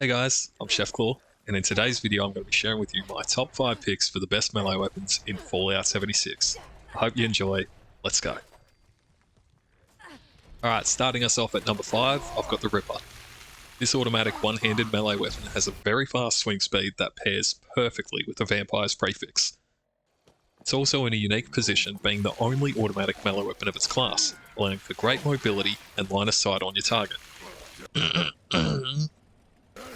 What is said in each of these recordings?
Hey guys, I'm Chef Claw, and in today's video I'm going to be sharing with you my top 5 picks for the best melee weapons in Fallout 76. I hope you enjoy. Let's go. Alright, starting us off at number 5, I've got the Ripper. This automatic one-handed melee weapon has a very fast swing speed that pairs perfectly with the Vampire's prefix. It's also in a unique position, being the only automatic melee weapon of its class, allowing for great mobility and line of sight on your target.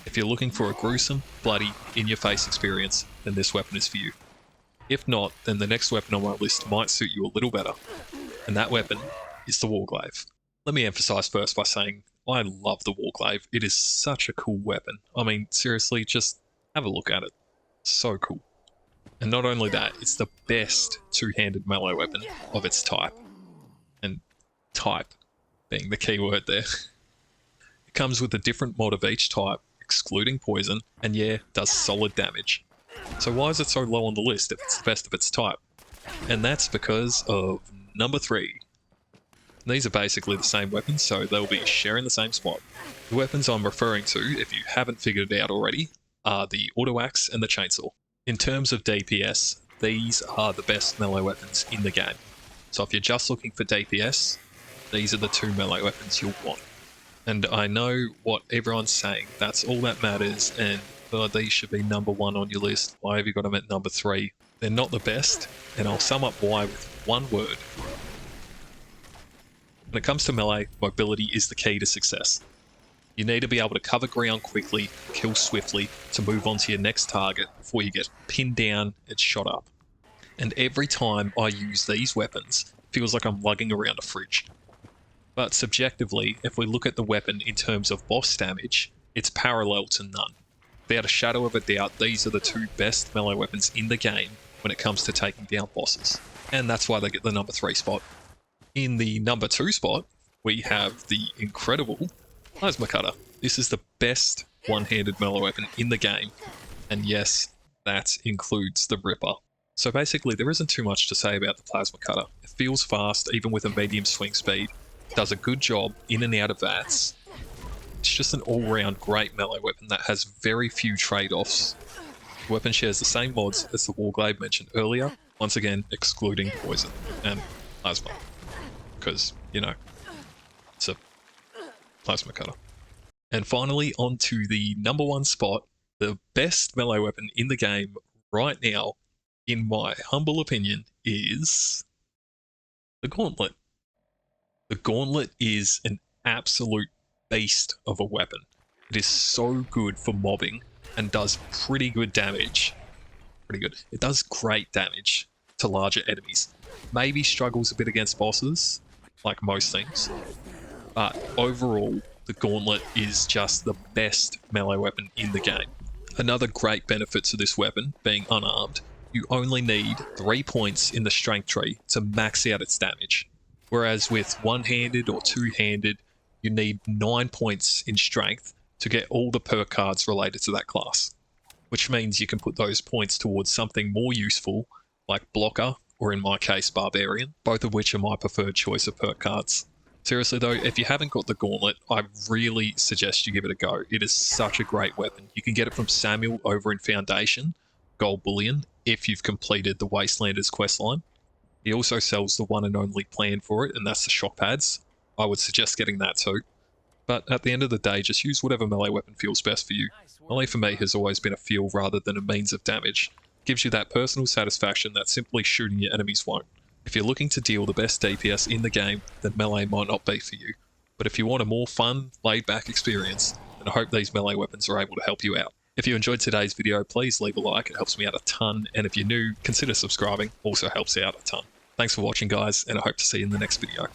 If you're looking for a gruesome, bloody, in-your-face experience, then this weapon is for you. If not, then the next weapon on my list might suit you a little better, and that weapon is the Warglaive. Let me emphasize first by saying I love the Warglaive. It is such a cool weapon. I mean, seriously, just have a look at it. So cool. And not only that, it's the best two-handed melee weapon of its type. And type being the key word there. It comes with a different mod of each type, excluding poison, and yeah, does solid damage. So why is it so low on the list if it's the best of its type? And that's because of number 3. These are basically the same weapons, so they'll be sharing the same spot. The weapons I'm referring to, if you haven't figured it out already, are the Auto Axe and the Chainsaw. In terms of DPS, these are the best melee weapons in the game. So if you're just looking for DPS, these are the 2 melee weapons you'll want. And I know what everyone's saying, that's all that matters, and these should be number 1 on your list. Why have you got them at number 3? They're not the best, and I'll sum up why with one word. When it comes to melee, mobility is the key to success. You need to be able to cover ground quickly, kill swiftly, to move on to your next target before you get pinned down and shot up. And every time I use these weapons, it feels like I'm lugging around a fridge. But subjectively, if we look at the weapon in terms of boss damage, it's parallel to none. Without a shadow of a doubt, these are the 2 best melee weapons in the game when it comes to taking down bosses. And that's why they get the number 3 spot. In the number 2 spot, we have the incredible Plasma Cutter. This is the best one-handed melee weapon in the game. And yes, that includes the Ripper. So basically, there isn't too much to say about the Plasma Cutter. It feels fast, even with a medium swing speed. Does a good job in and out of VATS. It's just an all-round great melee weapon that has very few trade-offs. The weapon shares the same mods as the Warglaive mentioned earlier, once again excluding poison and plasma. Because, you know, it's a Plasma Cutter. And finally, on to the number 1 spot, the best melee weapon in the game right now, in my humble opinion, is the Gauntlet. The Gauntlet is an absolute beast of a weapon. It is so good for mobbing and does pretty good damage. Pretty good. It does great damage to larger enemies. Maybe struggles a bit against bosses, like most things. But overall, the Gauntlet is just the best melee weapon in the game. Another great benefit to this weapon, being unarmed, you only need 3 points in the strength tree to max out its damage. Whereas with one-handed or two-handed, you need 9 points in strength to get all the perk cards related to that class. Which means you can put those points towards something more useful, like Blocker, or in my case, Barbarian, both of which are my preferred choice of perk cards. Seriously though, if you haven't got the Gauntlet, I really suggest you give it a go. It is such a great weapon. You can get it from Samuel over in Foundation, Gold Bullion, if you've completed the Wastelanders questline. He also sells the one and only plan for it, and that's the shock pads. I would suggest getting that too. But at the end of the day, just use whatever melee weapon feels best for you. Melee for me has always been a feel rather than a means of damage. It gives you that personal satisfaction that simply shooting your enemies won't. If you're looking to deal the best DPS in the game, then melee might not be for you. But if you want a more fun, laid-back experience, then I hope these melee weapons are able to help you out. If you enjoyed today's video, please leave a like, it helps me out a ton, and if you're new, consider subscribing, also helps out a ton. Thanks for watching guys, and I hope to see you in the next video.